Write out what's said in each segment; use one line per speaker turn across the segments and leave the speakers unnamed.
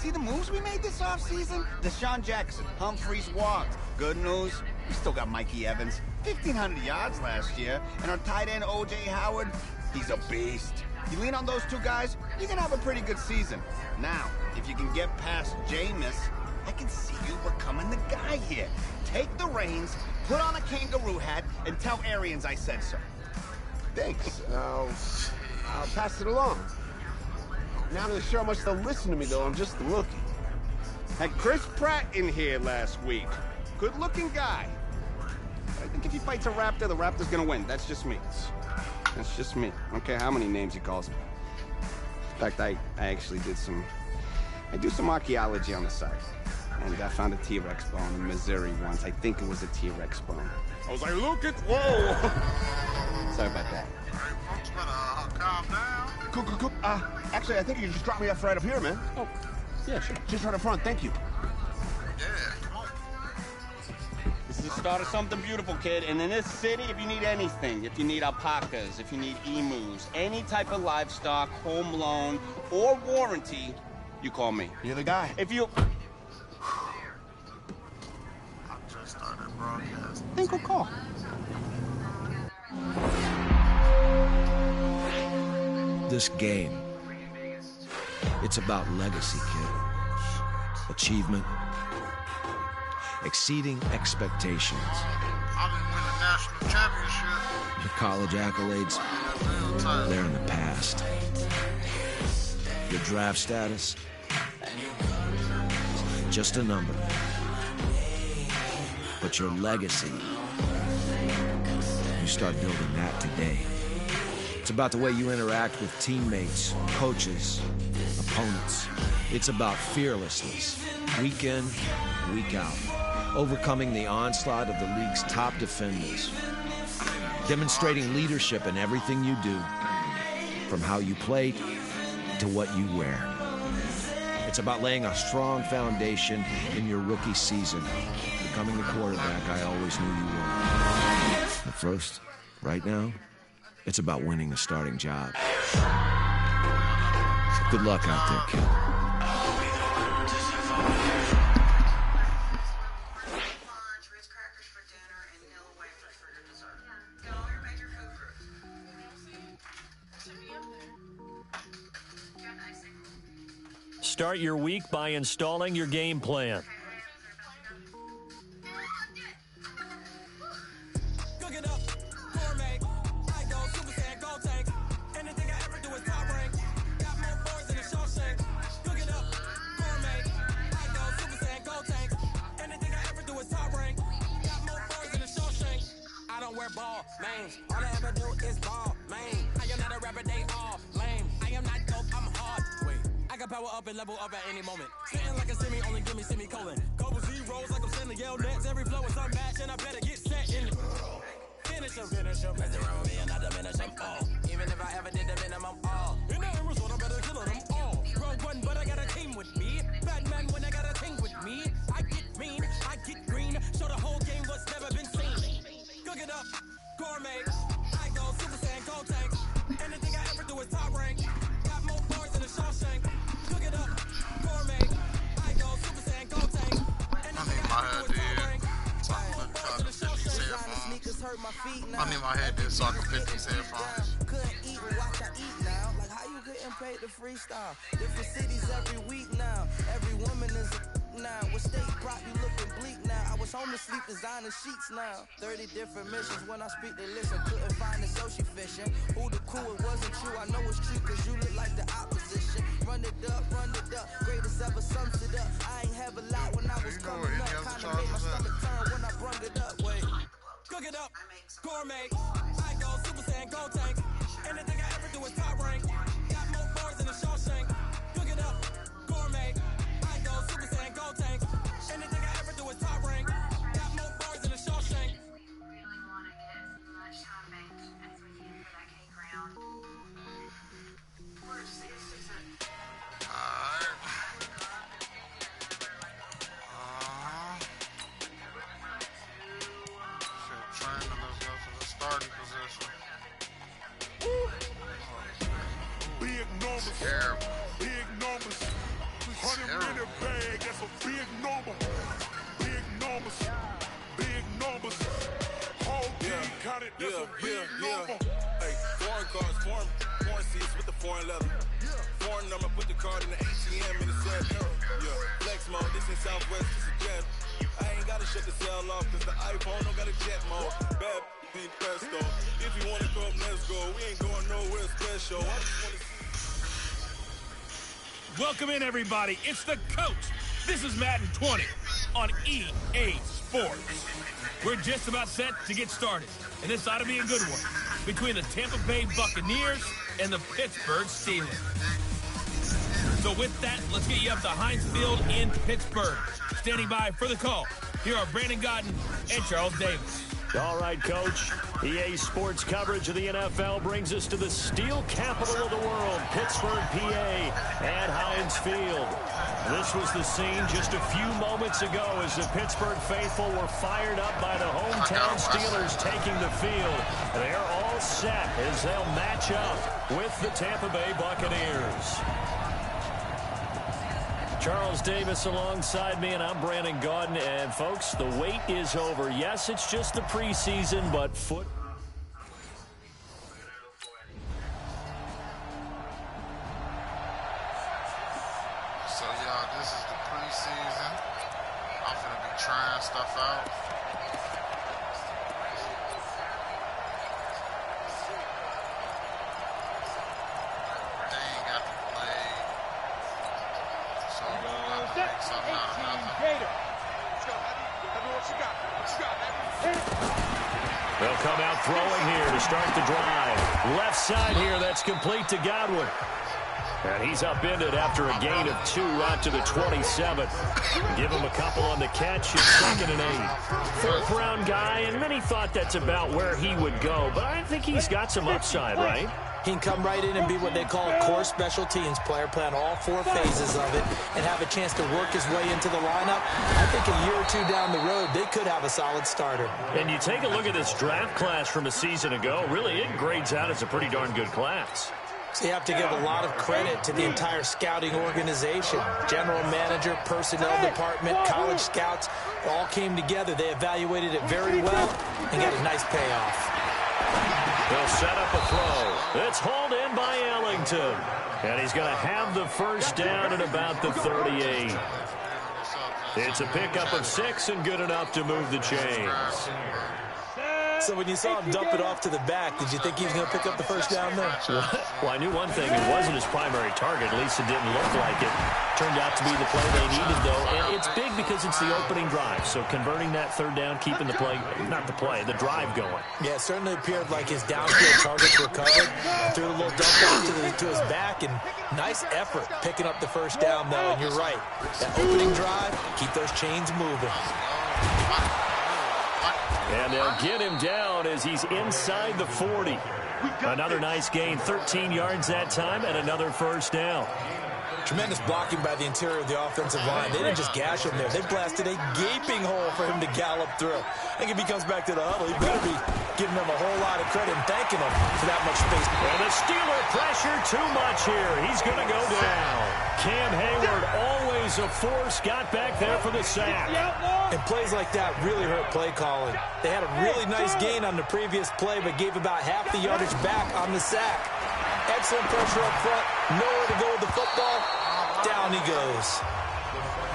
see the moves we made this offseason? Deshaun Jackson, Humphreys walked. Good news, we still got Mikey Evans. 1,500 yards last year. And our tight end, O.J. Howard, he's a beast. You lean on those two guys, you can have a pretty good season. Now, if you can get past Jameis, I can see you becoming the guy here. Take the reins, put on a kangaroo hat, and tell Arians I said so.
Thanks. I'll pass it along. Not really sure how much they'll listen to me, though. I'm just a rookie. Had Chris Pratt in here last week. Good-looking guy. I think if he fights a raptor, the raptor's gonna win. That's just me. That's just me. I don't care how many names he calls me. In fact, I actually do some archaeology on the side. And I found a T-Rex bone in Missouri once. I think it was a T-Rex bone. I was like, look at, whoa! Sorry about that.
Hey, folks, better calm down.
Cool. Actually, I think you just dropped me off right up here, man. Oh, yeah, sure. Just right up front, thank you.
Yeah, come on.
This is the start of something beautiful, kid. And in this city, if you need anything, if you need alpacas, if you need emus, any type of livestock, home loan, or warranty, you call me.
You're the guy.
If you...
I just started broadcasting.
Think we'll call.
This game, it's about legacy, kid. Achievement, exceeding expectations.
I didn't win a national championship.
Your college accolades, they're in the past. Your draft status, just a number. But your legacy, you start building that today. It's about the way you interact with teammates, coaches, opponents. It's about fearlessness, week in, week out. Overcoming the onslaught of the league's top defenders. Demonstrating leadership in everything you do, from how you play to what you wear. It's about laying a strong foundation in your rookie season, becoming the quarterback I always knew you were. But first, right now, it's about winning a starting job. Good luck out there, kid.
Start your week by installing your game plan.
Ball, man. All I ever do is ball, man. I am not a rapper, they all lame. I am not dope, I'm hard. Wait, I can power up and level up at any moment. Spitting like a semi, only give me semicolon. Couple zeros like I'm sending yell nets. Every flow is unmatched, and I better get set in. Finish them. Mess around with me and I diminish them all. Even if I ever did the minimum all. In the end result, I better kill them all. Rogue one, but I got a team with me. Batman when I got a team with me. I get mean, I get green. Show the whole game what's never been seen. Cook it up, gourmet. I go Super Saiyan, Gold Tank. Anything I ever do is top rank. Got more bars than a Shawshank. Cook it up, gourmet. I go Super Saiyan, Gold Tank. Anything I ever do is top rank.
I need my head did so I can fit these headphones.
Couldn't eat and watch I eat now. Like how you getting paid to freestyle? Different cities every week now. Every woman is a now. With state prop, you looking bleak now. I was home to sleep, designing sheets now. 30 different missions. When I speak, they listen. Couldn't find it, so she fishing. Who the cool? It wasn't true. I know it's true, cause you look like the opposition. Run it up. Greatest ever sums it up. I ain't have a lot when I was coming up. Kinda made my stomach turn when I brung it up. Wait. Cook it up, gourmet. I go Super Saiyan, Gold Tank. Anything I ever do is top rank. Got more bars than a Shawshank. Cook it up, gourmet. I go Super Saiyan, Gold Tank. Anything I ever do is top rank. Got more bars than a Shawshank.
Really want to get as much time banked as we can for that cake round.
Alright. Shit, training, let's go to the starting position.
bag, that's a big number. Big numbers, big numbers. Whole team counted, that's a big number.
Hey, foreign cars, foreign seats with the foreign leather. Foreign number, put the card in the ATM in the set. Yeah, flex mode, this in Southwest, this is jet. I ain't gotta shut the cell off, cause the iPhone don't got a jet mode. Bad beat pesto. If you wanna come, let's go. We ain't going nowhere special. I just wanna see.
Welcome in, everybody. It's the coach. This is Madden 20 on EA Sports. We're just about set to get started, and this ought to be a good one between the Tampa Bay Buccaneers and the Pittsburgh Steelers. So with that, let's get you up to Heinz Field in Pittsburgh. Standing by for the call, here are Brandon Godden and Charles Davis.
All right, Coach. EA Sports coverage of the NFL brings us to the steel capital of the world, Pittsburgh, PA, at Heinz Field. This was the scene just a few moments ago as the Pittsburgh faithful were fired up by the hometown Steelers taking the field. They're all set as they'll match up with the Tampa Bay Buccaneers. Charles Davis alongside me, and I'm Brandon Godden. And, folks, the wait is over. Yes, it's just the preseason, but foot...
So, y'all, this is the preseason. I'm finna be trying stuff out. They ain't got to play. So, we're gonna make something out of nothing.
They'll come out throwing here to start the drive. Left side here, that's complete to Godwin. And he's upended after a gain of 2 out to the 27. Give him a couple on the catch. It's 2nd and 8. Fourth-round guy, and many thought that's about where he would go. But I think he's got some upside, right?
He can come right in and be what they call a core special teams player, play on all 4 phases of it, and have a chance to work his way into the lineup. I think a year or 2 down the road, they could have a solid starter.
And you take a look at this draft class from a season ago, really it grades out as a pretty darn good class.
So you have to give a lot of credit to the entire scouting organization. General manager, personnel department, college scouts, all came together. They evaluated it very well and got a nice payoff.
They'll set up a throw. It's hauled in by Ellington. And he's going to have the first down at about the 38. It's a pickup of 6 and good enough to move the chains.
So when you saw him dump it off to the back, did you think he was going to pick up the first down there?
Well, I knew one thing. It wasn't his primary target. At least it didn't look like it. Turned out to be the play they needed, though. And it's big because it's the opening drive. So converting that third down, keeping the play, not the play, the drive going.
Yeah, it certainly appeared like his downfield targets were covered. Threw a little dump off to his back, and nice effort picking up the first down, though. And you're right. That opening drive, keep those chains moving.
And they'll get him down as he's inside the 40. Another nice gain, 13 yards that time, and another first down.
Tremendous blocking by the interior of the offensive line. They didn't just gash him there. They blasted a gaping hole for him to gallop through. I think if he comes back to the huddle, he better be giving them a whole lot of credit and thanking them for that much space.
And the Steeler pressure too much here. He's going to go down. Cam Hayward, always a force, got back there for the sack.
And plays like that really hurt play calling. They had a really nice gain on the previous play, but gave about half the yardage back on the sack. Excellent pressure up front. Nowhere to go with the football. Down he goes.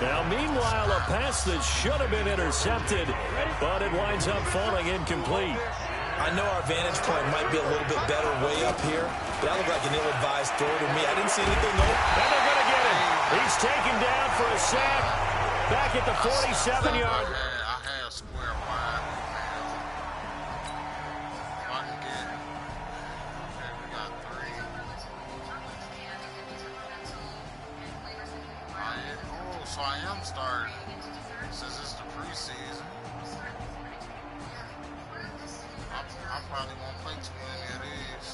Now, meanwhile, a pass that should have been intercepted, but it winds up falling incomplete.
I know our vantage point might be a little bit better way up here, but that looked like an ill-advised throw to me. I didn't see anything open.
And they're going to get him. He's taken down for a sack back at the 47-yard.
I had square wide. If I can get... Okay, we got 3. So I am starting since it's the preseason. I probably won't play too many of these.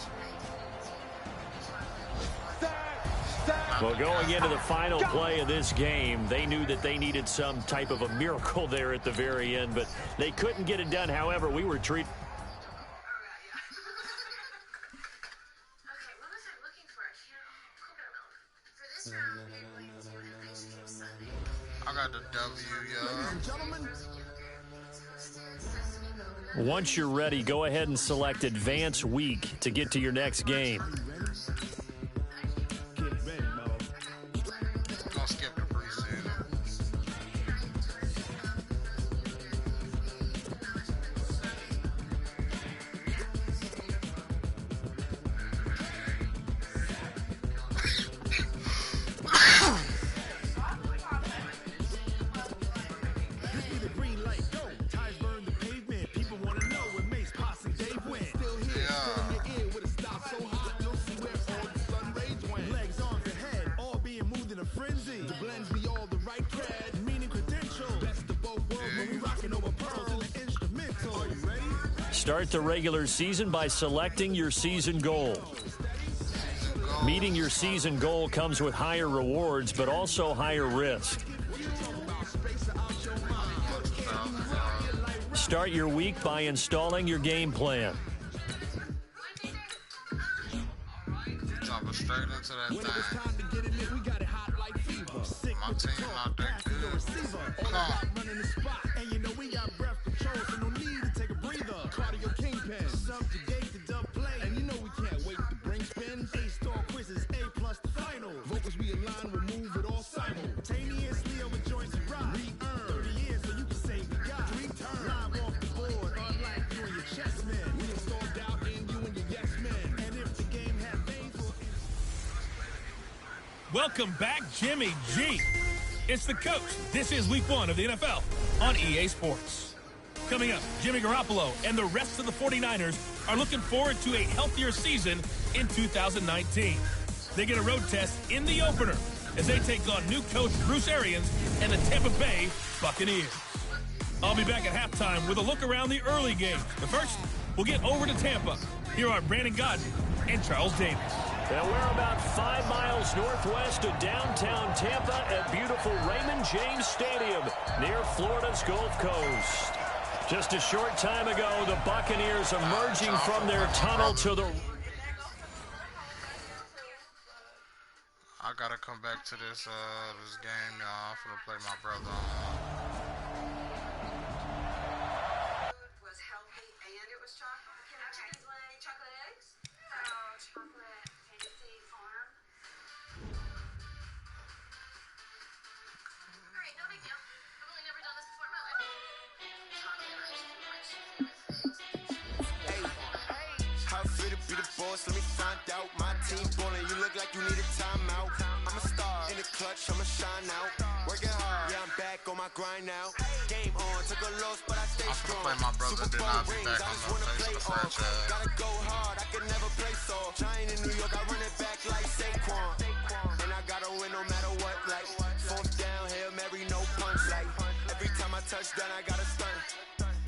Well, going into the final play of this game, they knew that they needed some type of a miracle there at the very end, but they couldn't get it done. However, we were treated.
Okay, what was I looking for? I can't. Coconut milk. For this round, it leads you with a nice juice.
got the W, yo.
Once you're ready, go ahead and select Advance Week to get to your next game.
Don't skip the preseason.
Start the regular season by selecting your season goal. Meeting your season goal comes with higher rewards, but also higher risk. Start your week by installing your game plan.
Jumping straight into that thing. My team not that good. Come.
Welcome back, Jimmy G. It's the coach. This is week 1 of the NFL on EA Sports. Coming up, Jimmy Garoppolo and the rest of the 49ers are looking forward to a healthier season in 2019. They get a road test in the opener as they take on new coach Bruce Arians and the Tampa Bay Buccaneers. I'll be back at halftime with a look around the early games. But first, we'll get over to Tampa. Here are Brandon Godden and Charles Davis.
And we're about 5 miles northwest of downtown Tampa at beautiful Raymond James Stadium near Florida's Gulf Coast. Just a short time ago, the Buccaneers emerging from their tunnel to the...
I gotta come back to this this game, y'all. I'm gonna play my brother.
Was healthy and it was chocolate. Can I check his leg? Chocolate eggs? Chocolate fancy farm. Alright, no big deal. I've only never done this before in my life.
How fit to be the boss? Let me find out. My team ballin', you look like you need a timeout. I'm a star in the clutch, I'ma shine out. Working hard, yeah, I'm back on my grind now. Game on, took a loss, but I stay strong.
I'm gonna play my brother,
Super
then
Bowl
I'll be
rings,
back
I
on
just
the
wanna
face
play
of the
off.
franchise.
Gotta go hard, I can never play soft. Giant in New York, I run it back like Saquon. And I gotta win no matter what, like 4th down, Hail Mary, no punch. Like every time I touch down, I gotta stun.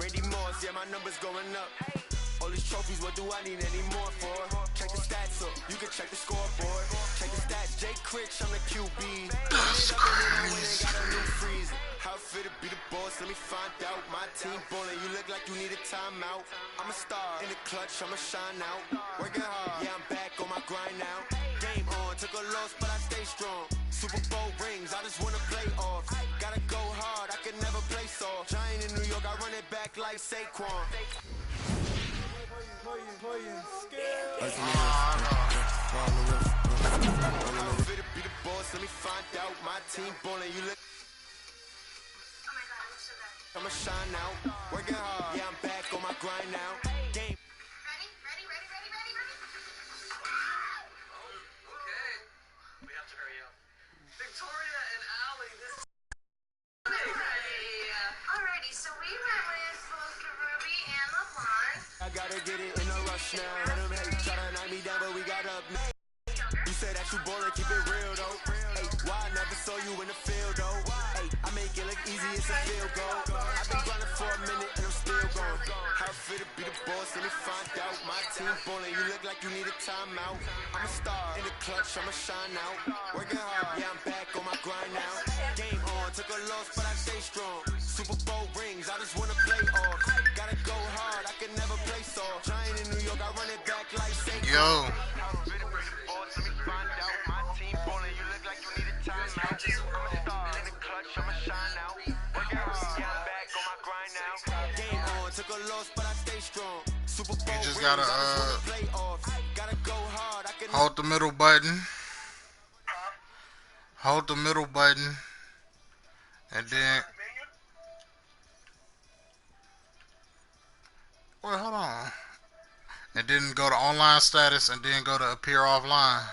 Randy Moss, yeah, my numbers going up. All these trophies, what do I need any more for? Check the stats up, you can check the scoreboard. Check the stats, Jay Critch, I'm the QB.
That's crazy.
Got a new freeze. How fit to be the boss, let me find out. My team ballin', you look like you need a timeout. I'm a star in the clutch, I'ma shine out. Working hard, yeah, I'm back on my grind now. Game on, took a loss, but I stay strong. Super Bowl rings, I just wanna play off. Gotta go hard, I can never play soft. Giant in New York, I run it back like Saquon. How fit to be the boss, let me find out. My team ballin', you look.
Oh my god, I'm so bad.
I'ma shine out, working hard, yeah, I'm back on my grind now. Game.
Ready?
Okay. We have to hurry up. Victoria and Allie, this is
Alrighty, so we went with both the Ruby and the Blonde.
I gotta get it in a rush now. Let them hate, try to knock me down, but we got up now. You say that you ballin', keep it real though. Hey, why I never saw you in the field though? Hey, I make it look easy, it's a field goal. I've been grinding for a minute and I'm still going. How fit to be the boss, let me find out. My team ballin', you look like you need a timeout. I'm a star in the clutch, I'ma shine out. Working hard, yeah, I'm back on my grind now. Game on, took a loss, but I stay strong. Super Bowl rings, I just wanna play off. Gotta go hard, I can never play soft. Giant in New York, I run it back like Saquon.
Yo.
Let me find out. My team ballin', you look like you need a timeout. I'm a star in the clutch, I'ma shine
You just gotta hold the middle button. Hold the middle button. And then... Wait, hold on. And then go to online status and then go to appear offline.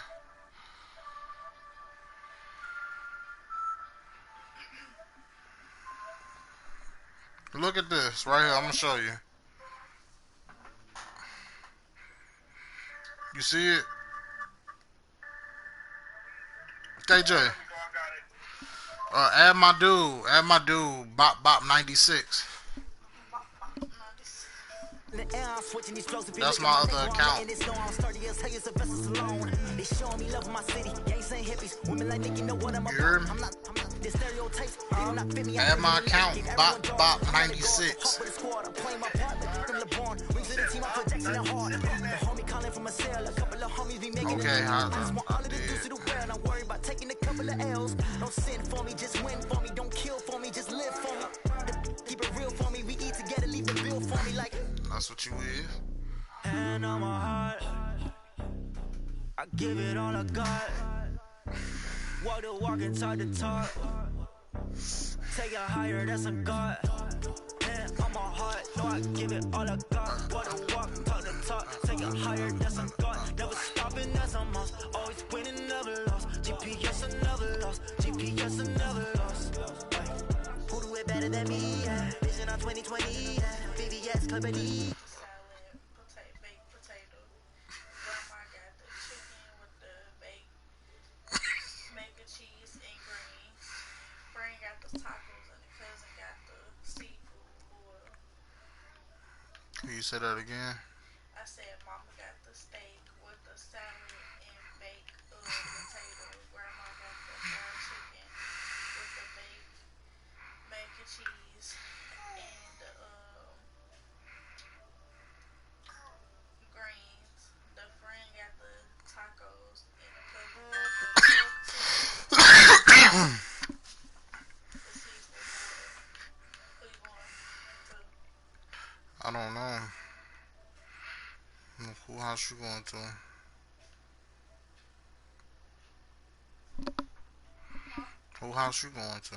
Look at this right here. I'm going to show you. You see it? KJ. Add my dude, Bop 96. That's my other account. You hear me? Add my account, Bop 96. Okay, I did.
Don't sin for me, just win for me. Don't kill for me, just live for me. Keep it real for me. We eat together, leave the bill for me like.
That's what you is.
And on my heart, I give it all I got. Walk the walk and talk the talk. Take it higher, that's a God. And on my heart, no, I give it all I got. Walk the walk, talk the talk. Take it higher, that's a God. Never stopping, that's a must. Always winning, never lost. GPS, I never lost. GPS, I never lost. Who do it better than me? Yeah. Vision on 2020. Yeah. VVS, Clippity.
Can you say that again?
I said mama got the steak with the salad and baked potato. Grandma got the fried chicken with the baked mac and cheese and the greens. The friend got the tacos and the seafood.
I don't know. Who house you going to? Who house you going to?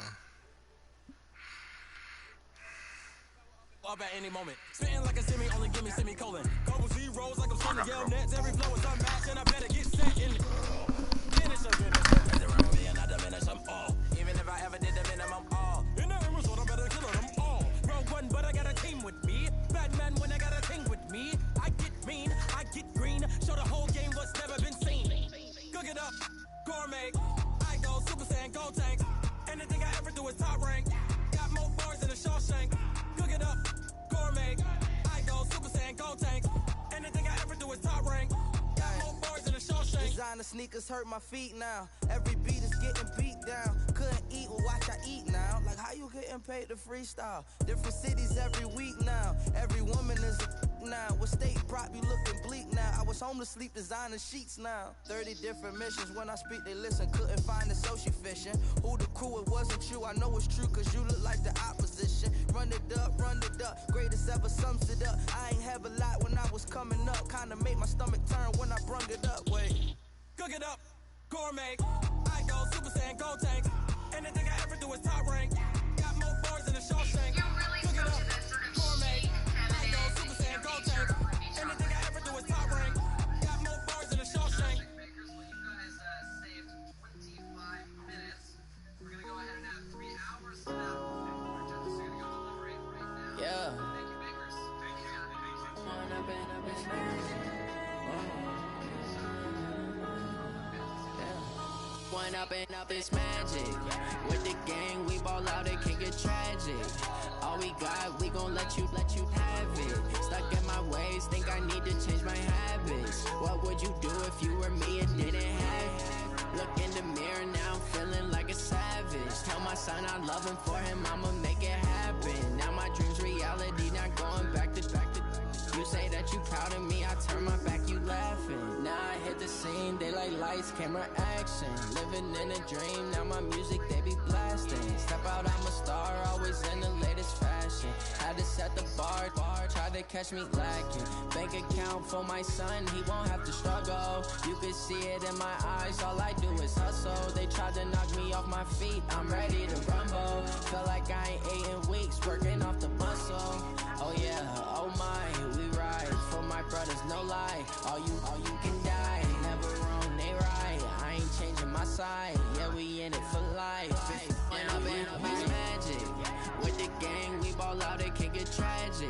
Up at any moment. Spitting like a semi, only give me semicolon. Couple zeros like I'm trying to yell nets. Every flow is unmatched and I better get set in. Finish around me and I diminish them all. Even if I ever did the minimum all. In the image, I better kill them all. Rogue one, but I got a team with me. Batman when I got a thing with me. I get mean, I get green. Show the whole game what's never been seen. Cook it up, gourmet. I go Super Saiyan, go tank. Anything I ever do is top rank. Got more bars than a Shawshank. Cook it up, gourmet. I go Super Saiyan, go tank. Anything I ever do is top rank. Got more bars than a Shawshank.
Designer sneakers hurt my feet now. Every beat is getting beat down. Couldn't eat, well watch I eat now. Like how you getting paid to freestyle? Different cities every week now. Every woman is a now. With state prop, you looking bleak now. I was home to sleep designing sheets now. 30 different missions. When I speak, they listen. Couldn't find it, so she fishing. Who the crew, it wasn't you. I know it's true, cause you look like the opposition. Run it up, greatest ever sums it up. I ain't have a lot when I was coming up. Kinda made my stomach turn when I brung it up. Wait.
Cook it up, gourmet. I go Super Saiyan, go tank. Anything I ever do is top rank. Got more bars than a Shawshank. Cook it up, gourmet. I go Super Saiyan, go tank. Anything I ever do is top rank. Got more bars than a Shawshank.
Well, you guys saved 25 minutes. We're gonna go ahead and have 3 hours left. Our judges are gonna go deliberate right now.
Yeah.
Thank you, makers. Thank you.
One up and up is magic. With the gang, we ball out, it can get tragic. All we got, we gon' let you have it. Stuck in my ways, think I need to change my habits. What would you do if you were me and didn't have it? Look in the mirror, now I'm feeling like a savage. Tell my son I love him, for him I'ma make it happen. Now my dream's reality, not going back to. You say that you proud of me, I turn my back, you laughing. Now I hit the scene, daylight lights, camera action. Living in a dream, now my music, they be blasting. Step out, I'm a star, always in the latest fashion. Had to set the bar, try
rather catch me lacking. Bank account for my son, he won't have to struggle. You can see it in my eyes, all I do is hustle. They tried to knock me off my feet, I'm ready to rumble. Feel like I ain't ate in weeks, working off the muscle. Oh yeah, oh my, we ride for my brothers, no lie. All you can die, never wrong, they right. I ain't changing my side, yeah, we in it for life. And I've been magic. With the gang, we ball out, it can get tragic.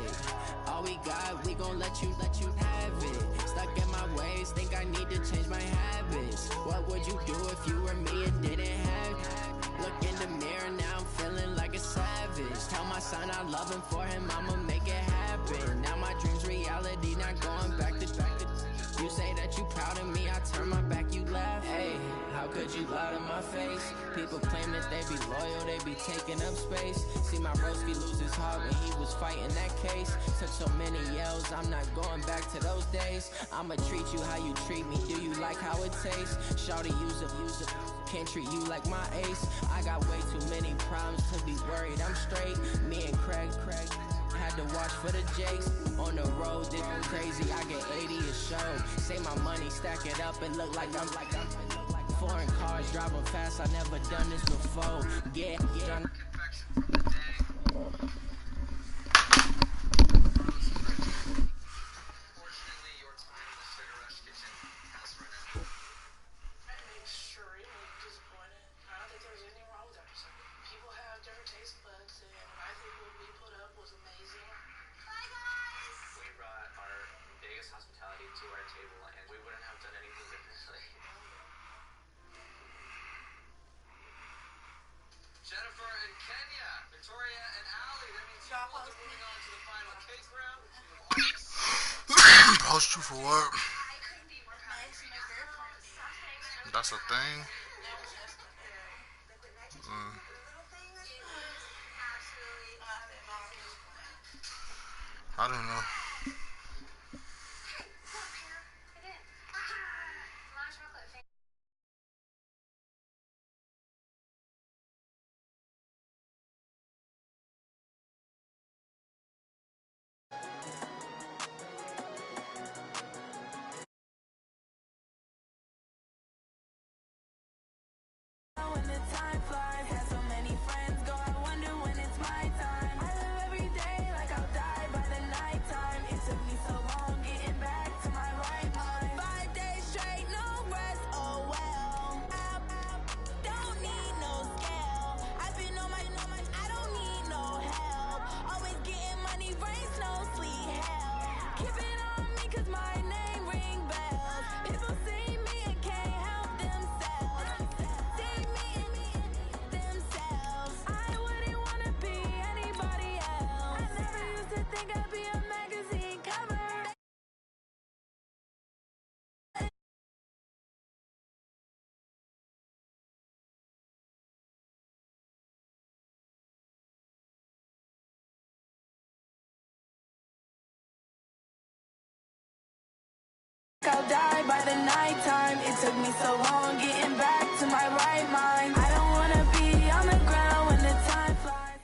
All we got, we gon' let you have it. Stuck in my ways, think I need to change my habits. What would you do if you were me and didn't have it? Look in the mirror, now I'm feeling like a savage. Tell my son I love him, for him I'ma make it happen. Now my dream's reality, not going back to. You say that you proud of me, I turn my back, you laugh. Hey, how could you lie to my face? People claim that they be loyal, they be taking up space. See my broski lose his heart when he was fighting that case. Took so many yells, I'm not going back to those days. I'ma treat you how you treat me, do you like how it tastes? Shawty, use up, can't treat you like my ace. I got way too many problems to be worried, I'm straight. Me and Craig had to watch for the Jakes. On the road, this is crazy, I get 80 a show. Say my money, stack it up and look like I'm foreign cars, driving fast, I never done this before. Yeah.
Unfortunately, your time in the Sugar Rush kitchen has run out.
I'm extremely disappointed. I don't think there's anything wrong with that episode. People have different taste buds, and I think what we put up was amazing.
Bye, guys! We brought our biggest hospitality to our table, and we wouldn't have done anything differently. Jennifer and Kenya, Victoria and Allie. That means you both are moving on to the final cake round.
Post you for what? That's a thing? I don't know.
When the time flies, have so many friends go, I wonder when it's my time. I live every day like I'll die by the nighttime. It took me so long getting back to my right mind. 5 days straight, no rest, oh well. Don't need no scale. I've been on my, I don't need no help. Always getting money, rain, snow, sleet, hell. Keep it on me cause my name ring bells. People see me and can't help themselves. See me themselves. I wouldn't wanna be anybody else. I never used to think I'd be a magazine cover. I'll die by the nighttime. It took me so long getting back to my right mind. I don't wanna be on the ground when the time flies.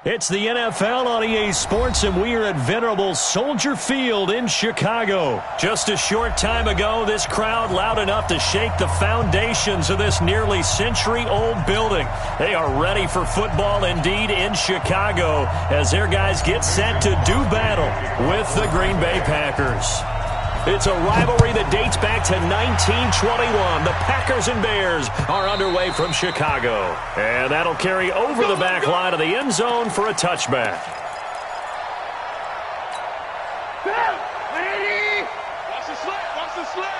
It's the NFL on EA Sports, and we are at venerable Soldier Field in Chicago. Just a short time ago, this crowd loud enough to shake the foundations of this nearly century-old building. They are ready for football indeed in Chicago as their guys get set to do battle with the Green Bay Packers. It's a rivalry that dates back to 1921. The Packers and Bears are underway from Chicago. And that'll carry over the back line of the end zone for a touchback.
Ready? Watch the slip, watch the slip.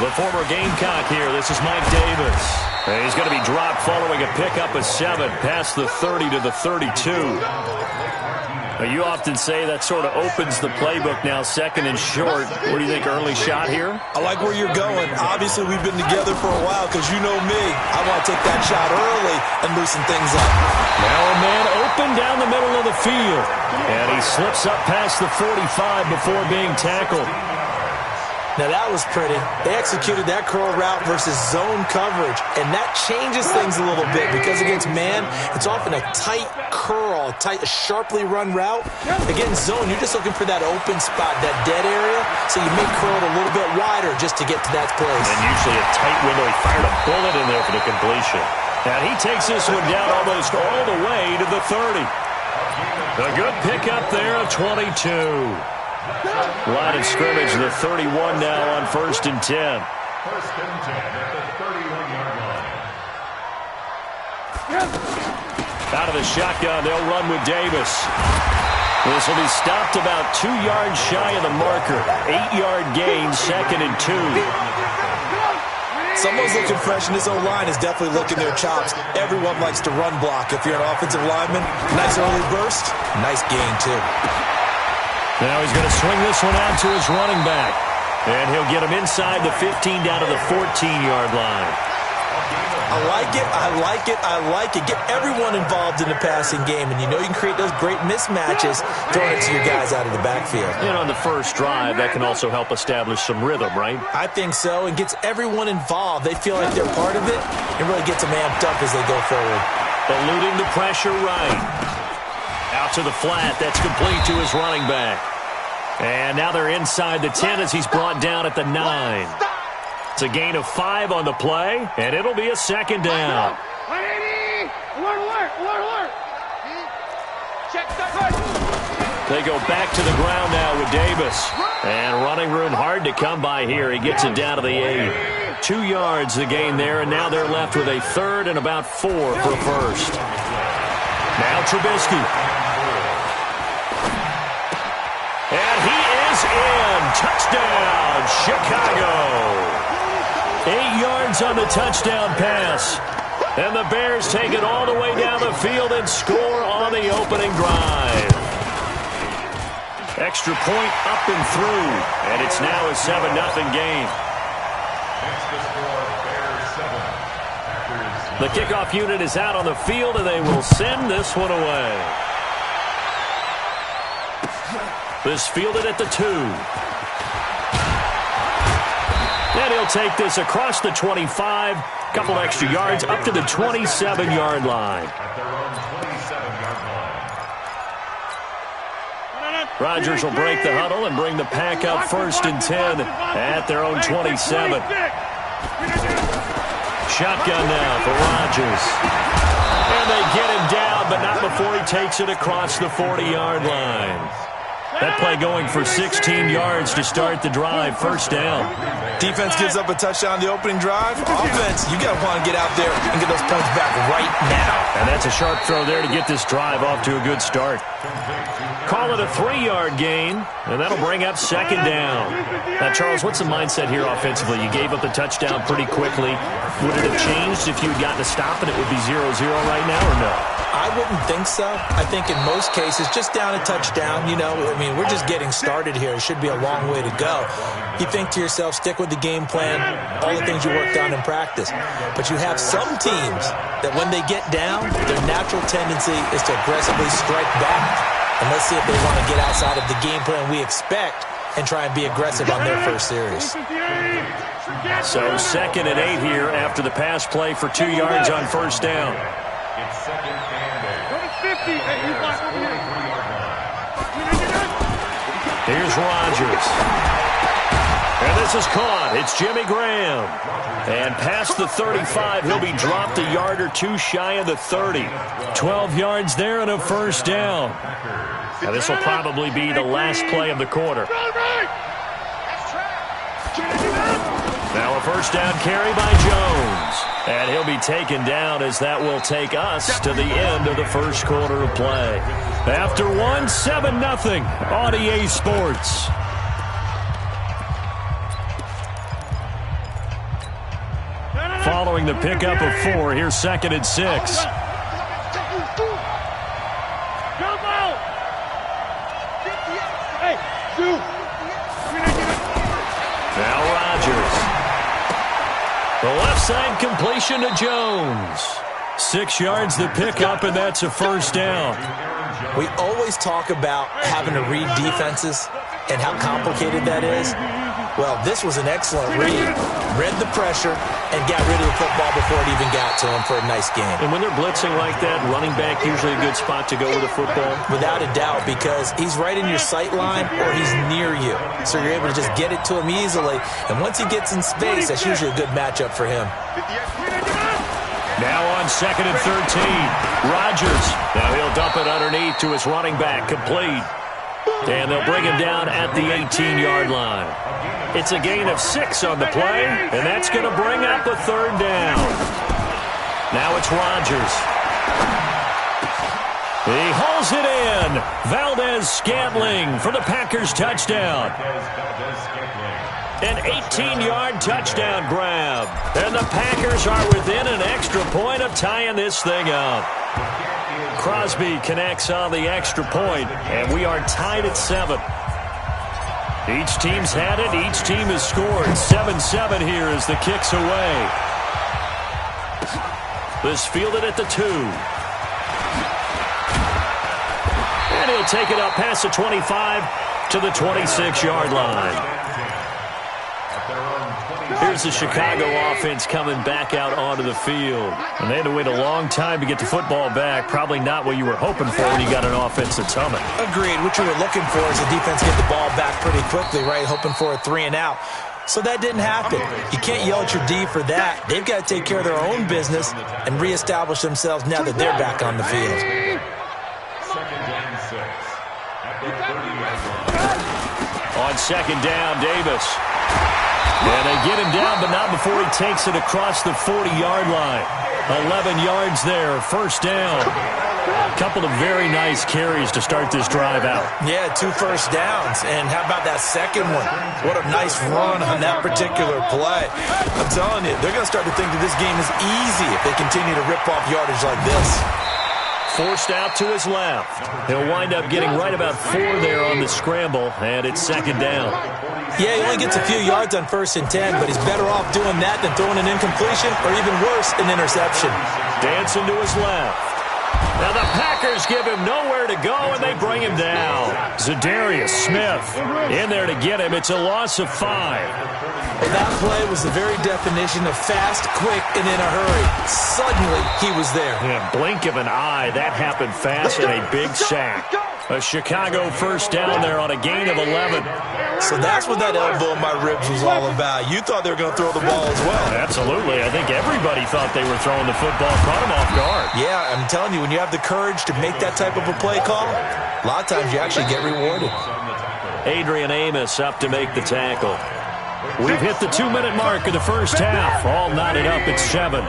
The former Gamecock here. This is Mike Davis. And he's going to be dropped following a pickup of 7 past the 30 to the 32. Now, you often say that sort of opens the playbook now, second and short. What do you think, early shot here?
I like where you're going. Obviously, we've been together for a while because you know me. I want to take that shot early and loosen things up.
Now a man open down the middle of the field. And he slips up past the 45 before being tackled.
Now that was pretty. They executed that curl route versus zone coverage, and that changes things a little bit because against man, it's often a tight curl, a sharply run route. Against zone, you're just looking for that open spot, that dead area, so you may curl it a little bit wider just to get to that place.
And usually a tight window. He fired a bullet in there for the completion. And he takes this one down almost all the way to the 30. A good pickup there, a 22. Line of scrimmage, the 31 now on 1st and 10.
1st and 10 at the 31-yard line.
Out of the shotgun, they'll run with Davis. This will be stopped about 2 yards shy of the marker. 8-yard gain, 2nd and 2.
Someone's looking fresh, and this O-line is definitely licking their chops. Everyone likes to run block. If you're an offensive lineman, nice early burst, nice gain, too.
Now he's going to swing this one out to his running back. And he'll get him inside the 15 down to the 14-yard line.
I like it, I like it, I like it. Get everyone involved in the passing game, and you know you can create those great mismatches throwing it to your guys out of the backfield.
And on the first drive, that can also help establish some rhythm, right?
I think so, and gets everyone involved. They feel like they're part of it, and really gets them amped up as they go forward.
Eluding the pressure right. Out to the flat, that's complete to his running back. And now they're inside the 10 as he's brought down at the 9. It's a gain of 5 on the play, and it'll be a 2nd down. They go back to the ground now with Davis. And running room hard to come by here. He gets it down to the 8. 2 yards the gain there, and now they're left with a 3rd and about 4 for a first. Now Trubisky. And he is in. Touchdown, Chicago. 8 yards on the touchdown pass. And the Bears take it all the way down the field and score on the opening drive. Extra point up and through. And it's now a 7-0 game. The kickoff unit is out on the field, and they will send this one away. This fielded at the 2. And he'll take this across the 25. Couple extra yards up to the 27-yard line. Rodgers will break the huddle and bring the pack up 1st and 10 at their own 27. Shotgun now for Rodgers. And they get him down, but not before he takes it across the 40-yard line. That play going for 16 yards to start the drive. 1st down.
Defense gives up a touchdown the opening drive. Offense, you got to want to get out there and get those points back right now.
And that's a sharp throw there to get this drive off to a good start. Call it a 3-yard gain, and that'll bring up 2nd down. Now, Charles, what's the mindset here offensively? You gave up the touchdown pretty quickly. Would it have changed if you had gotten a stop and it would be 0-0 right now, or no?
I wouldn't think so. I think in most cases, just down a touchdown, you know, I mean, we're just getting started here. It should be a long way to go. You think to yourself, stick with the game plan, all the things you worked on in practice. But you have some teams that when they get down, their natural tendency is to aggressively strike back. And let's see if they want to get outside of the game plan we expect and try and be aggressive on their first series.
So 2nd and 8 here after the pass play for 2 yards on 1st down.
It's 2nd and 8.
Here's Rodgers. And this is caught. It's Jimmy Graham. And past the 35, he'll be dropped a yard or 2 shy of the 30. 12 yards there and a 1st down. Now this will probably be the last play of the quarter. Now a 1st down carry by Jones. And he'll be taken down as that will take us to the end of the 1st quarter of play. After 1, 7-0 on EA Sports. Following the pickup of 4, here's 2nd and 6. Now Rodgers. The left side completion to Jones. 6 yards the pickup, and that's a 1st down.
We always talk about having to read defenses, and how complicated that is? Well, this was an excellent read. Read the pressure and got rid of the football before it even got to him for a nice game.
And when they're blitzing like that, running back usually a good spot to go with the football?
Without a doubt, because he's right in your sight line or he's near you. So you're able to just get it to him easily. And once he gets in space, that's usually a good matchup for him.
Now on 2nd and 13, Rodgers. Now he'll dump it underneath to his running back, complete. And they'll bring him down at the 18-yard line. It's a gain of 6 on the play, and that's going to bring up a 3rd down. Now it's Rodgers. He hauls it in. Valdez-Scantling for the Packers touchdown. An 18-yard touchdown grab. And the Packers are within an extra point of tying this thing up. Crosby connects on the extra point, and we are tied at 7. Each team's had it. Each team has scored. 7-7 here as the kick's away. This fielded at the 2. And he'll take it up past the 25 to the 26-yard line. Here's the Chicago offense coming back out onto the field. And they had to wait a long time to get the football back. Probably not what you were hoping for when you got an offense that's humming.
Agreed. What you were looking for is the defense get the ball back pretty quickly, right? Hoping for a 3-and-out. So that didn't happen. You can't yell at your D for that. They've got to take care of their own business and reestablish themselves now that they're back on the field.
2nd and 6. At the 30-yard line.
On 2nd down, Davis. And they get him down, but not before he takes it across the 40-yard line. 11 yards there, 1st down. A couple of very nice carries to start this drive out.
Yeah, 2 first downs. And how about that second one? What a nice run on that particular play. I'm telling you, they're going to start to think that this game is easy if they continue to rip off yardage like this.
Forced out to his left. He'll wind up getting right about 4 there on the scramble, and it's 2nd down.
Yeah, he only gets a few yards on 1st and 10, but he's better off doing that than throwing an incompletion or even worse, an interception.
Dancing to his left. Now the Packers give him nowhere to go, and they bring him down. Zadarius Smith in there to get him. It's a loss of 5.
Well, that play was the very definition of fast, quick, and in a hurry. Suddenly, he was there.
Yeah, blink of an eye. That happened fast and a big sack. A Chicago 1st down there on a gain of 11.
So that's what that elbow in my ribs was all about. You thought they were going to throw the ball as well.
Absolutely. I think everybody thought they were throwing the football. Caught him off guard.
Yeah, I'm telling you, when you have the courage to make that type of a play call, a lot of times you actually get rewarded.
Adrian Amos up to make the tackle. We've hit the 2-minute mark of the 1st half. All knotted up at 7.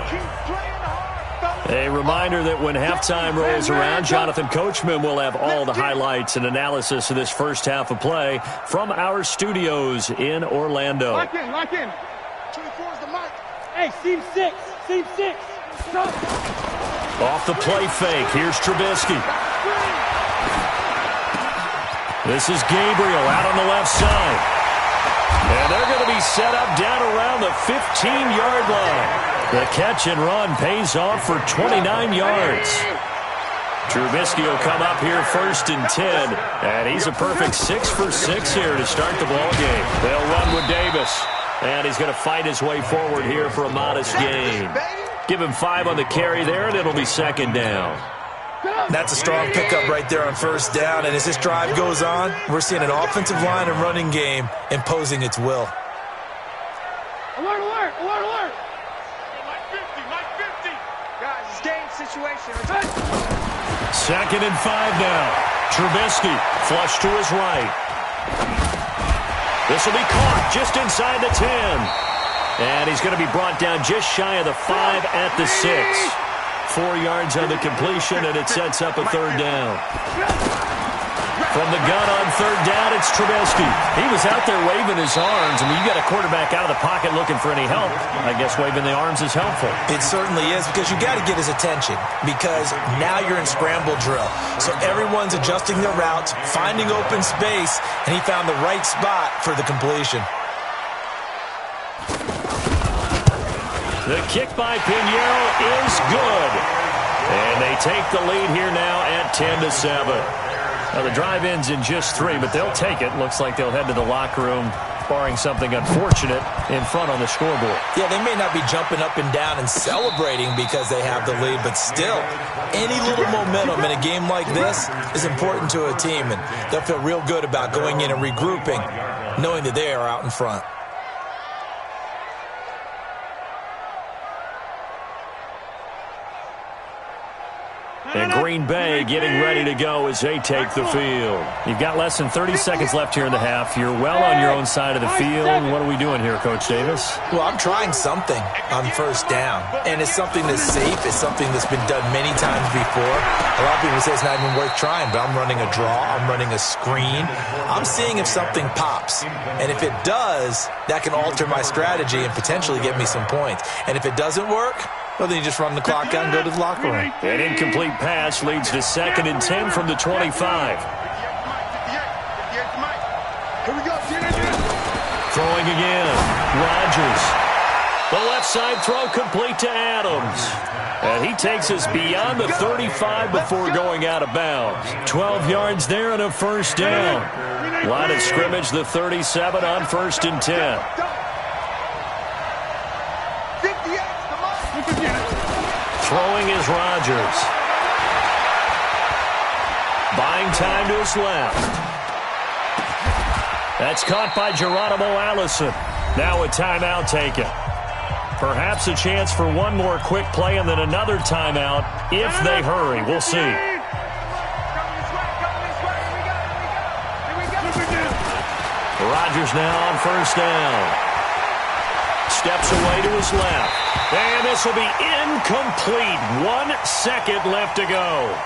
A reminder that when halftime rolls around, Jonathan Coachman will have all the highlights and analysis of this 1st half of play from our studios in Orlando.
Lock in, lock in. 24 is the mark. Hey, seam 6, seam 6. Stop.
Off the play fake, here's Trubisky. This is Gabriel out on the left side. And they're going to be set up down around the 15-yard line. The catch and run pays off for 29 yards. Trubisky will come up here 1st and 10. And he's a perfect 6 for 6 here to start the ball game. They'll run with Davis. And he's going to fight his way forward here for a modest gain. Give him 5 on the carry there, and it'll be 2nd down.
That's a strong pickup right there on 1st down. And as this drive goes on, we're seeing an offensive line and running game imposing its will.
Alert, alert, alert, alert. Mike 50. Guys, it's game situation.
2nd and 5 now. Trubisky flush to his right. This will be caught just inside the 10. And he's going to be brought down just shy of the 5 at the 6. 4 yards on the completion, and it sets up a 3rd down. From the gun on 3rd down, it's Trubisky. He was out there waving his arms. I mean, you got a quarterback out of the pocket looking for any help. I guess waving the arms is helpful.
It certainly is, because you got to get his attention, because now you're in scramble drill. So everyone's adjusting their routes, finding open space, and he found the right spot for the completion.
The kick by Pinheiro is good. And they take the lead here now at 10-7. Now, the drive ends in just 3, but they'll take it. Looks like they'll head to the locker room, barring something unfortunate in front on the scoreboard.
Yeah, they may not be jumping up and down and celebrating because they have the lead, but still, any little momentum in a game like this is important to a team, and they'll feel real good about going in and regrouping, knowing that they are out in front.
And Green Bay getting ready to go as they take the field. You've got less than 30 seconds left here in the half. You're well on your own side of the field. What are we doing here, Coach Davis?
Well, I'm trying something on first down, and it's something that's safe. It's something that's been done many times before. A lot of people say it's not even worth trying, but I'm running a draw. I'm running a screen. I'm seeing if something pops, and if it does, that can alter my strategy and potentially get me some points. And if it doesn't work, well, then you just run the clock out and go to the locker room.
An incomplete pass leads to 2nd and 10 from the 25. Throwing again. Rodgers. The left side throw complete to Adams. And he takes us beyond the 35 before going out of bounds. 12 yards there and a first down. Line of scrimmage, the 37 on 1st and 10. Throwing is Rodgers. Buying time to his left. That's caught by Geronimo Allison. Now a timeout taken. Perhaps a chance for one more quick play and then another timeout if they hurry. We'll see. Rodgers now on first down. Steps away to his left. And this will be incomplete. 1 second left to go.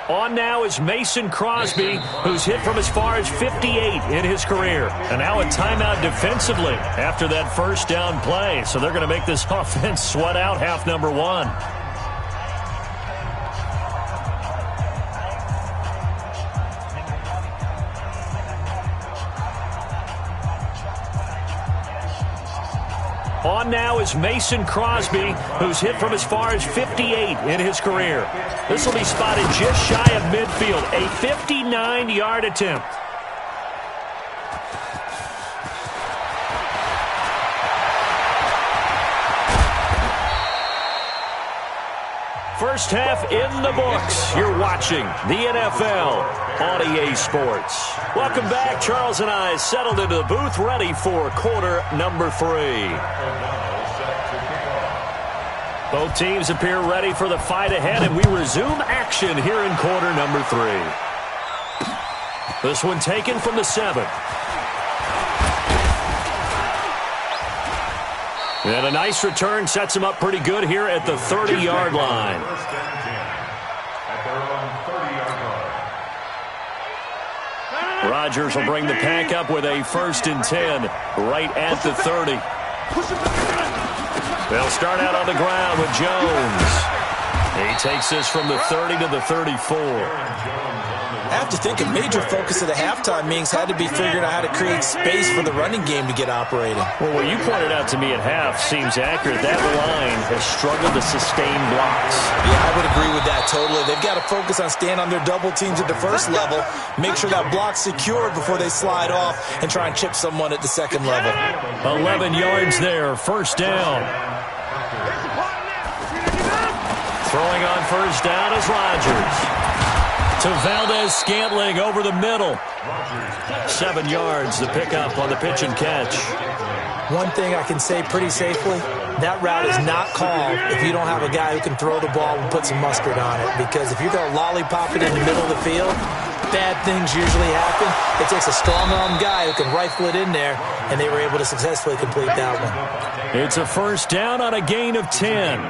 On now is Mason Crosby, who's hit from as far as 58 in his career. And now a timeout defensively after that first down play. So they're going to make this offense sweat out half number 1. On now is Mason Crosby, who's hit from as far as 58 in his career. This will be spotted just shy of midfield, a 59-yard attempt. First half in the books. You're watching the NFL on EA Sports. Welcome back. Charles and I settled into the booth, ready for quarter number 3. Both teams appear ready for the fight ahead, and we resume action here in quarter number 3. This one taken from the 7. And a nice return sets him up pretty good here at the 30-yard line. Rodgers will bring the pack up with a 1st and 10 right at the 30. They'll start out on the ground with Jones. He takes this from the 30 to the 34.
I have to think a major focus of the halftime meetings had to be figuring out how to create space for the running game to get operating.
Well, what you pointed out to me at half seems accurate. That line has struggled to sustain blocks.
Yeah, I would agree with that totally. They've got to focus on staying on their double teams at the first level, make sure that block's secure before they slide off, and try and chip someone at the second level.
11 yards there, first down. Throwing on first down is Rodgers. To Valdez-Scantling over the middle. 7 yards, the pickup on the pitch and catch.
One thing I can say pretty safely, that route is not called if you don't have a guy who can throw the ball and put some mustard on it. Because if you're going to lollipop it in the middle of the field, bad things usually happen. It takes a strong-arm guy who can rifle it in there, and they were able to successfully complete that one.
It's a first down on a gain of 10.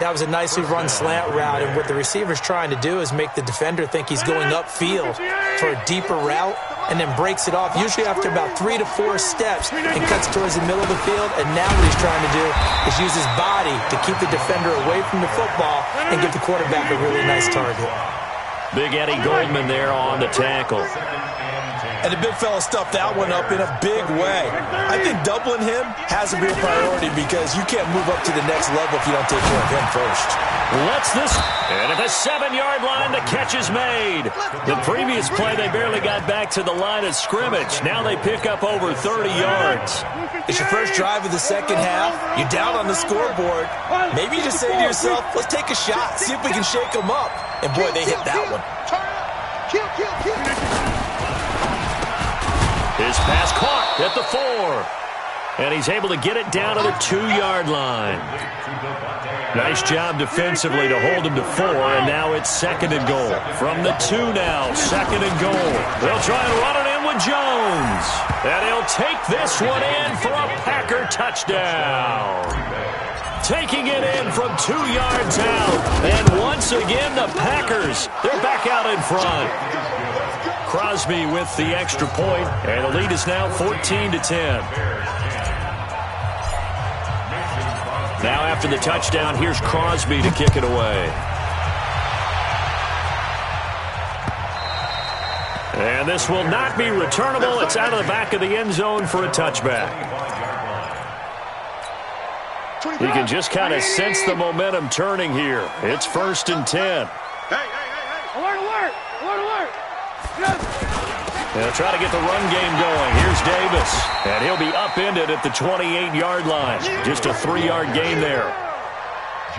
That was a nicely run slant route, and what the receiver's trying to do is make the defender think he's going upfield for a deeper route, and then breaks it off, usually after about 3 to 4 steps, and cuts towards the middle of the field. And now what he's trying to do is use his body to keep the defender away from the football and give the quarterback a really nice target.
Big Eddie Goldman there on the tackle.
And the big fella stuffed that one up in a big way. I think doubling him has to be a priority because you can't move up to the next level if you don't take care of him first.
What's this? And at the 7-yard line, the catch is made. The previous play, they barely got back to the line of scrimmage. Now they pick up over 30 yards.
It's your first drive of the second half. You're down on the scoreboard. Maybe you just say to yourself, let's take a shot, see if we can shake them up. And boy, they hit that one.
His pass caught at the 4. And he's able to get it down to the 2-yard line. Nice job defensively to hold him to 4, and now it's 2nd and goal. From the 2 now, 2nd and goal. They'll try and run it in with Jones. And he'll take this one in for a Packer touchdown. Taking it in from 2 yards out. And once again, the Packers, they're back out in front. Crosby with the extra point, and the lead is now 14-10. Now after the touchdown, here's Crosby to kick it away. And this will not be returnable. It's out of the back of the end zone for a touchback. You can just kind of sense the momentum turning here. It's 1st and 10.
Alert!
They'll try to get the run game going. Here's Davis. And he'll be upended at the 28-yard line. Just a 3-yard gain there.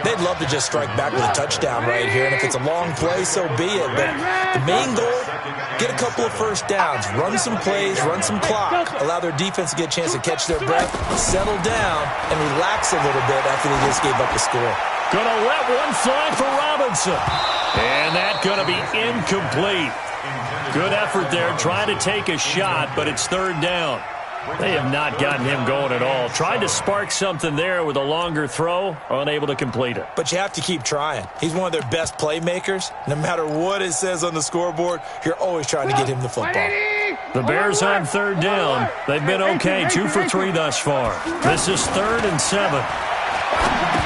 They'd love to just strike back with a touchdown right here. And if it's a long play, so be it. But the main goal, get a couple of first downs. Run some plays, run some clock. Allow their defense to get a chance to catch their breath, settle down, and relax a little bit after they just gave up the score.
Gonna let one fly for Robinson. And that's gonna be incomplete. Good effort there, trying to take a shot, but it's 3rd down. They have not gotten him going at all. Tried to spark something there with a longer throw, unable to complete it.
But you have to keep trying. He's one of their best playmakers. No matter what it says on the scoreboard, you're always trying to get him the football.
The Bears on 3rd down. They've been okay, 2 for 3 thus far. This is 3rd and 7.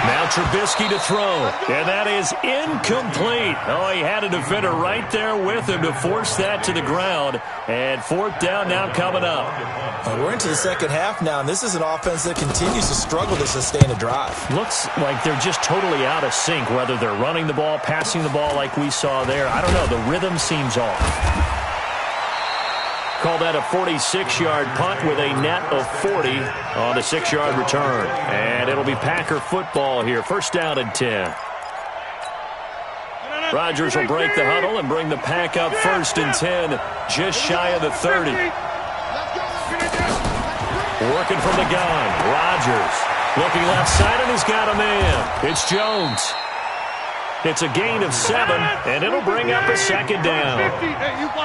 Now Trubisky to throw, and that is incomplete. Oh, he had a defender right there with him to force that to the ground. And 4th down now coming up.
We're into the second half now, and this is an offense that continues to struggle to sustain a drive.
Looks like they're just totally out of sync, whether they're running the ball, passing the ball like we saw there. I don't know, the rhythm seems off. Call that a 46-yard punt with a net of 40 on the 6-yard return. And it'll be Packer football here. 1st down and 10. Rodgers will break the huddle and bring the Pack up 1st and 10, just shy of the 30. Working from the gun, Rodgers looking left side, and he's got a man. It's Jones. It's a gain of 7, and it'll bring up a 2nd down.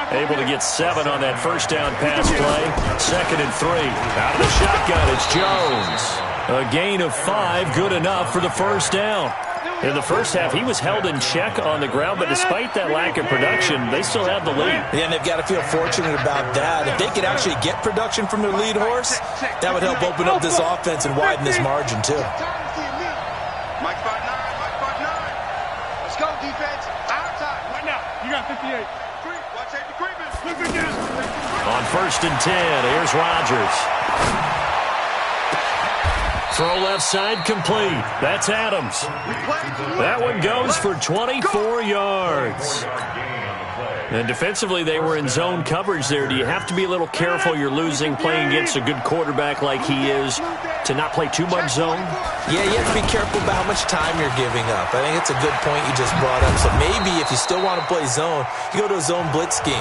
Able to get 7 on that 1st down pass play. 2nd and 3. Out of the shotgun, it's Jones. A gain of 5, good enough for the 1st down. In the first half, he was held in check on the ground, but despite that lack of production, they still have the lead.
Yeah, and they've got to feel fortunate about that. If they could actually get production from their lead horse, that would help open up this offense and widen this margin, too.
You got 58.
On 1st and 10, here's Rodgers. Throw left side complete. That's Adams. That one goes for 24 yards. And defensively, they were in zone coverage there. Do you have to be a little careful? You're losing playing against a good quarterback like he is to not play too much zone?
Yeah, you have to be careful about how much time you're giving up. I think it's a good point you just brought up. So maybe if you still want to play zone, you go to a zone blitz scheme.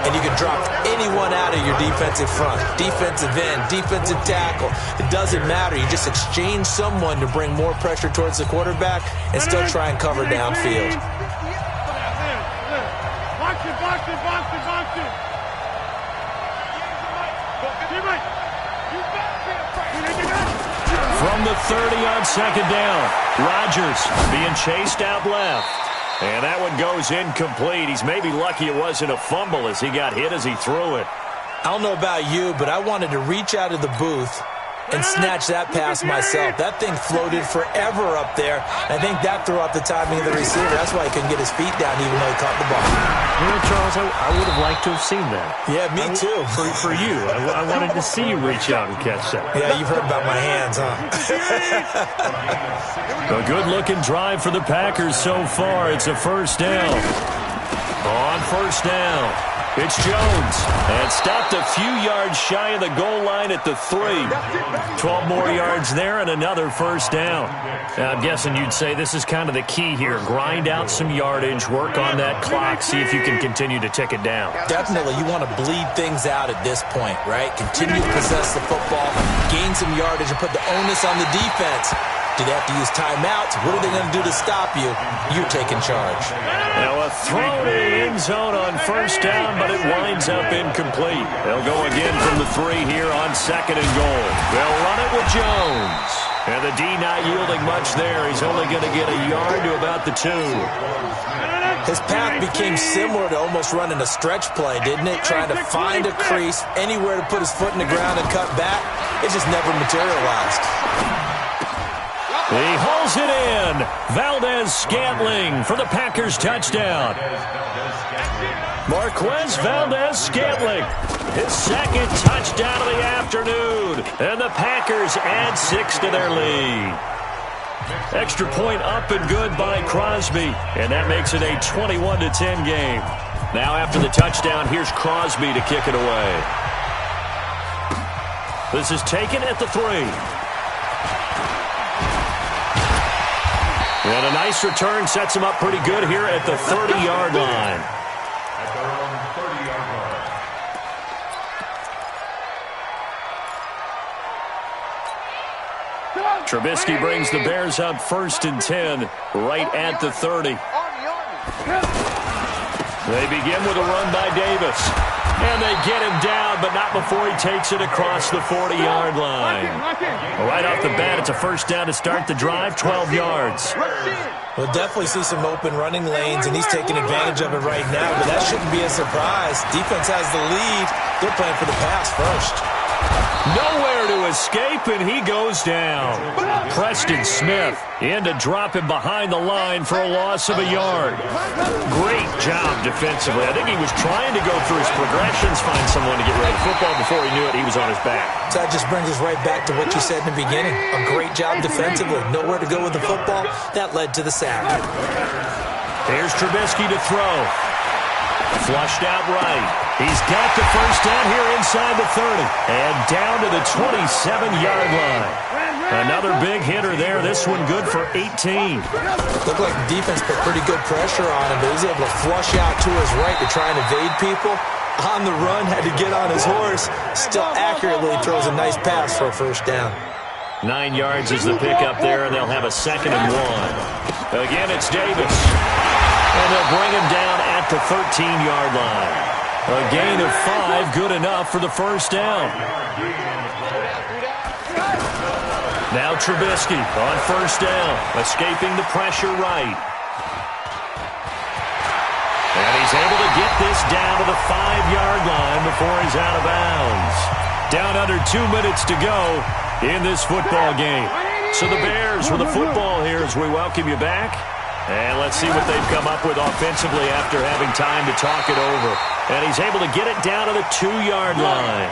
And you can drop anyone out of your defensive front. Defensive end, defensive tackle. It doesn't matter. You just exchange someone to bring more pressure towards the quarterback and still try and cover downfield.
Box it.
From the 30 on 2nd down, Rodgers being chased out left. And that one goes incomplete. He's maybe lucky it wasn't a fumble as he got hit as he threw it.
I don't know about you, but I wanted to reach out of the booth and snatch that pass myself. That thing floated forever up there. I think that threw off the timing of the receiver. That's why he couldn't get his feet down even though he caught the ball.
You know, Charles, I would have liked to have seen that.
Yeah, me too.
For you. I wanted to see you reach out and catch that.
Yeah, you've heard about my hands, huh?
A good-looking drive for the Packers so far. It's a first down. On first down, it's Jones. And stopped a few yards shy of the goal line at the 3. 12 more yards there and another first down. Now, I'm guessing you'd say this is kind of the key here. Grind out some yardage, work on that clock, see if you can continue to tick it down.
Definitely. You want to bleed things out at this point, right? Continue to possess the football, gain some yardage, and put the onus on the defense. Do they have to use timeouts? What are they going to do to stop you? You're taking charge.
Now a throw to the end zone on first down, but it winds up incomplete. They'll go again from the 3 here on second and goal. They'll run it with Jones. And the D not yielding much there. He's only going to get a yard to about the 2.
His path became similar to almost running a stretch play, didn't it? Trying to find a crease, anywhere to put his foot in the ground and cut back. It just never materialized.
He hauls it in. Valdez-Scantling for the Packers touchdown. Marquez Valdez-Scantling, his second touchdown of the afternoon. And the Packers add 6 to their lead. Extra point up and good by Crosby. And that makes it a 21-10 game. Now after the touchdown, here's Crosby to kick it away. This is taken at the 3. And a nice return sets him up pretty good here at the 30-yard line. Trubisky brings the Bears up 1st and 10, right at the 30. They begin with a run by Davis. And they get him down, but not before he takes it across the 40-yard line. Right off the bat, it's a first down to start the drive, 12 yards.
We'll definitely see some open running lanes, and he's taking advantage of it right now, but that shouldn't be a surprise. Defense has the lead. They're playing for the pass first.
Nowhere to escape, and he goes down. Preston Smith in to drop him behind the line for a loss of a yard. Great job defensively. I think he was trying to go through his progressions, find someone to get ready for football. Before he knew it, he was on his back.
So that just brings us right back to what you said in the beginning. A great job defensively. Nowhere to go with the football. That led to the sack.
Here's Trubisky to throw. Flushed out right. He's got the first down here inside the 30. And down to the 27-yard line. Another big hitter there. This one good for 18.
Looked like the defense put pretty good pressure on him, but he's able to flush out to his right to try and evade people. On the run, had to get on his horse. Still accurately throws a nice pass for a first down.
9 yards is the pickup there, and they'll have a 2nd and 1. Again, it's Davis. And they'll bring him down at the 13-yard line. A gain of 5, good enough for the first down. Now Trubisky on first down, escaping the pressure right. And he's able to get this down to the 5-yard line before he's out of bounds. Down under 2 minutes to go in this football game. So the Bears with the football here as we welcome you back. And let's see what they've come up with offensively after having time to talk it over. And he's able to get it down to the 2-yard line.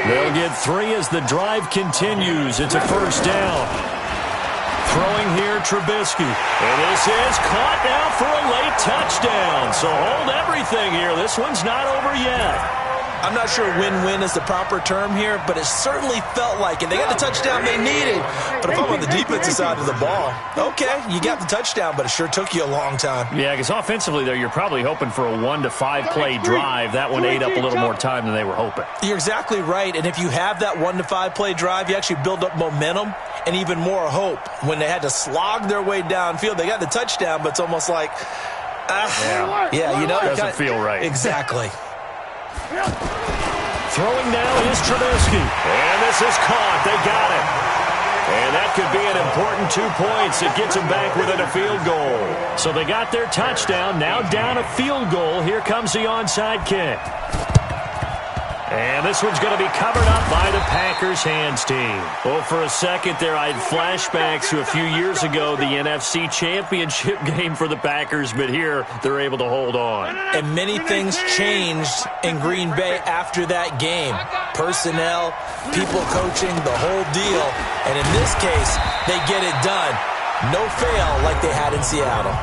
They'll get 3 as the drive continues. It's a first down. Throwing here, Trubisky. And this is caught now for a late touchdown. So hold everything here. This one's not over yet.
I'm not sure win-win is the proper term here, but it certainly felt like it. They got the touchdown they needed. But if I'm on the defensive side of the ball, okay, you got the touchdown, but it sure took you a long time.
Yeah, because offensively there, you're probably hoping for a 1 to 5 play drive. That one ate up a little more time than they were hoping.
You're exactly right, and if you have that 1 to 5 play drive, you actually build up momentum and even more hope. When they had to slog their way downfield, they got the touchdown, but it's almost like, yeah, you know.
Doesn't feel right.
Exactly.
Throwing now is Trubisky. And this is caught. They got it. And that could be an important 2 points. It gets them back within a field goal. So they got their touchdown. Now down a field goal. Here comes the onside kick. And this one's going to be covered up by the Packers hands team. Well, for a second there, I had flashbacks to a few years ago, the NFC Championship game for the Packers, but here they're able to hold on.
And many things changed in Green Bay after that game. Personnel, people coaching, the whole deal. And in this case, they get it done. No fail like they had in Seattle.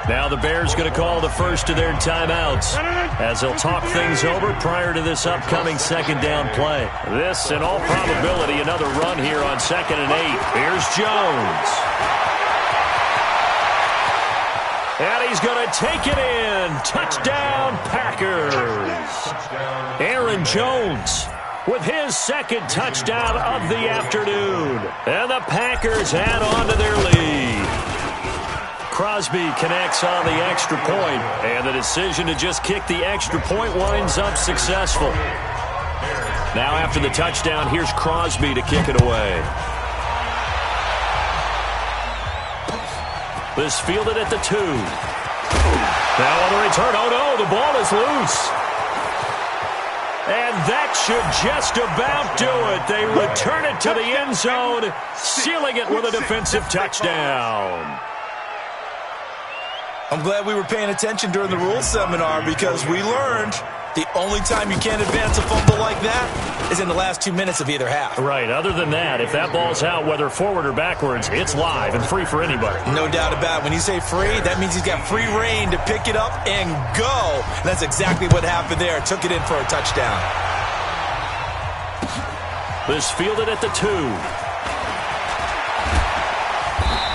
Now the Bears going to call the first of their timeouts as they'll talk things over prior to this upcoming second down play. This, in all probability, another run here on 2nd and 8. Here's Jones. And he's going to take it in. Touchdown, Packers. Aaron Jones with his second touchdown of the afternoon. And the Packers add on to their lead. Crosby connects on the extra point, and the decision to just kick the extra point winds up successful. Now after the touchdown, here's Crosby to kick it away. This fielded at the 2. Now on the return, oh no, the ball is loose. And that should just about do it. They return it to the end zone, sealing it with a defensive touchdown.
I'm glad we were paying attention during the rules seminar because we learned the only time you can't advance a fumble like that is in the last 2 minutes of either half.
Right. Other than that, if that ball's out, whether forward or backwards, it's live and free for anybody.
No doubt about it. When you say free, that means he's got free reign to pick it up and go. And that's exactly what happened there. Took it in for a touchdown.
This fielded at the 2.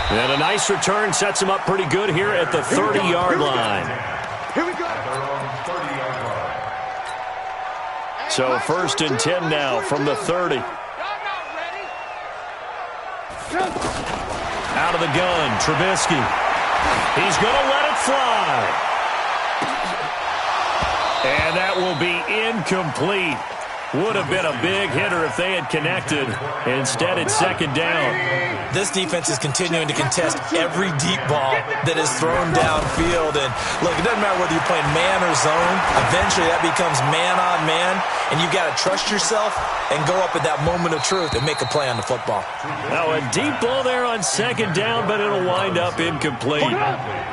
And a nice return sets him up pretty good here at the 30-yard line.
Here we go.
So 1st and 10 now from the 30. Out of the gun, Trubisky. He's going to let it fly. And that will be incomplete. Would have been a big hitter if they had connected. Instead, it's 2nd down.
This defense is continuing to contest every deep ball that is thrown downfield. And look, it doesn't matter whether you're playing man or zone. Eventually, that becomes man on man. And you've got to trust yourself and go up at that moment of truth and make a play on the football.
Now, a deep ball there on 2nd down, but it'll wind up incomplete.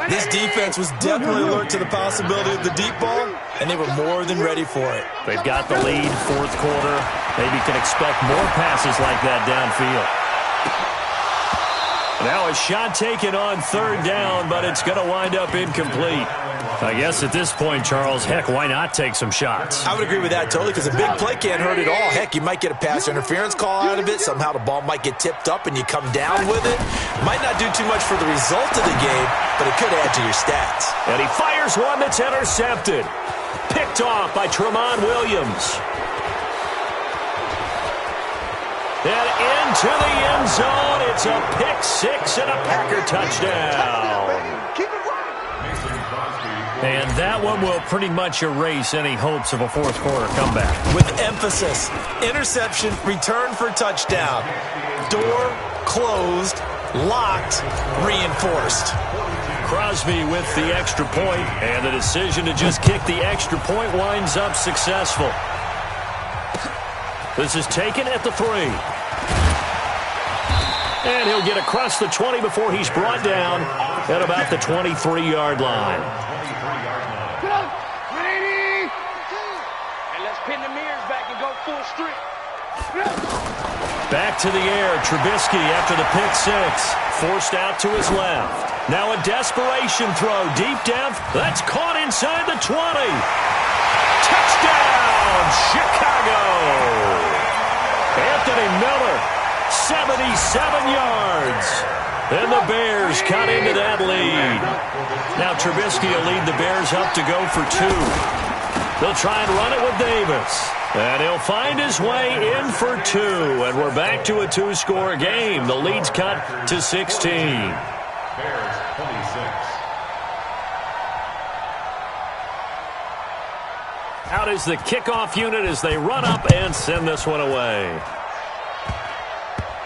This defense was definitely alert to the possibility of the deep ball, and they were more than ready for it.
They've got the lead, 4th quarter. Maybe can expect more passes like that downfield. Now a shot taken on 3rd down, but it's going to wind up incomplete. I guess at this point, Charles, heck, why not take some shots?
I would agree with that totally because a big play can't hurt at all. Heck, you might get a pass interference call out of it. Somehow the ball might get tipped up and you come down with it. Might not do too much for the result of the game, but it could add to your stats.
And he fires one that's intercepted. Picked off by Tramon Williams. And into the end zone. It's a pick 6 and a Packer touchdown. And that one will pretty much erase any hopes of a 4th quarter comeback.
With emphasis, interception, return for touchdown. Door closed, locked, reinforced.
Crosby with the extra point, and the decision to just kick the extra point winds up successful. This is taken at the 3. And he'll get across the 20 before he's brought down at about the 23-yard line.
And let's pin the mirrors back and go full strip.
Back to the air, Trubisky after the pick 6. Forced out to his left. Now a desperation throw deep down. That's caught inside the 20. Touchdown, Chicago. Anthony Miller, 77 yards. And the Bears cut into that lead. Now Trubisky will lead the Bears up to go for 2. They'll try and run it with Davis. And he'll find his way in for 2. And we're back to a 2-score game. The lead's cut to 16.
Bears 26.
Out is the kickoff unit as they run up and send this one away.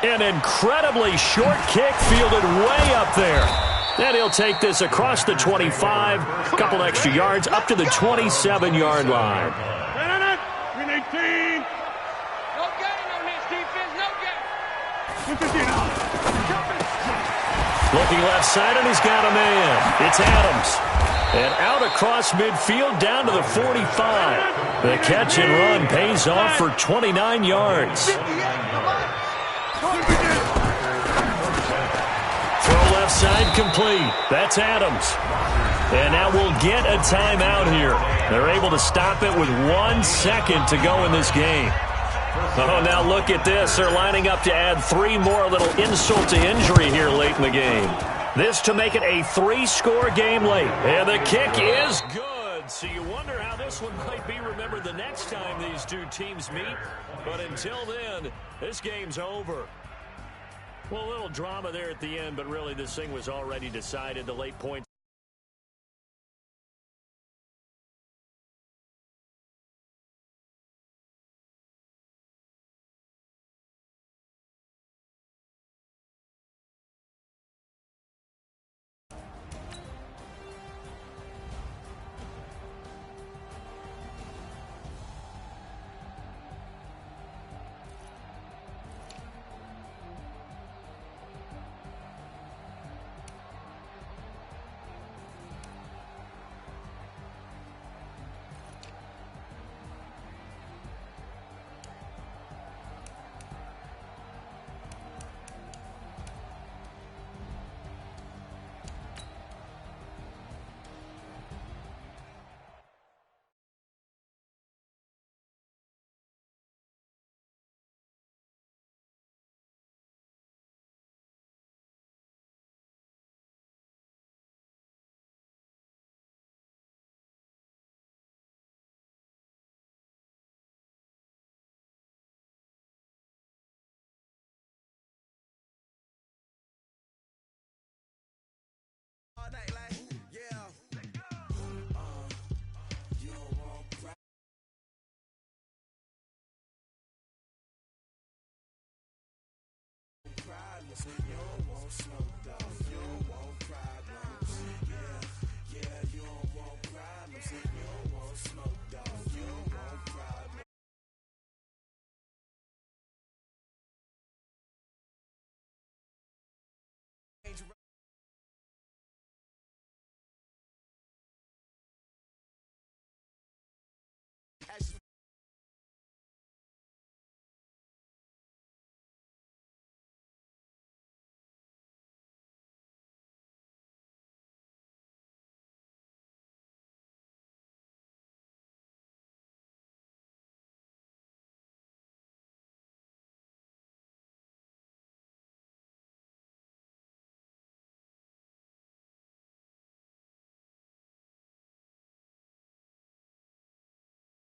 An incredibly short kick fielded way up there. And he'll take this across the 25, a couple extra yards, up to the 27-yard line.
15.
No gain on this defense, no gain.
15 out.
Looking left side, and he's got a man. It's Adams. And out across midfield down to the 45. The catch and run pays off for 29 yards. Throw left side complete. That's Adams. And now we'll get a timeout here. They're able to stop it with 1 second to go in this game. Oh, now look at this. They're lining up to add 3 more, a little insult to injury here late in the game. This to make it a 3-score game late. And the kick is good. So you wonder how this one might be remembered the next time these two teams meet. But until then, this game's over. Well, a little drama there at the end, but really this thing was already decided. The late points.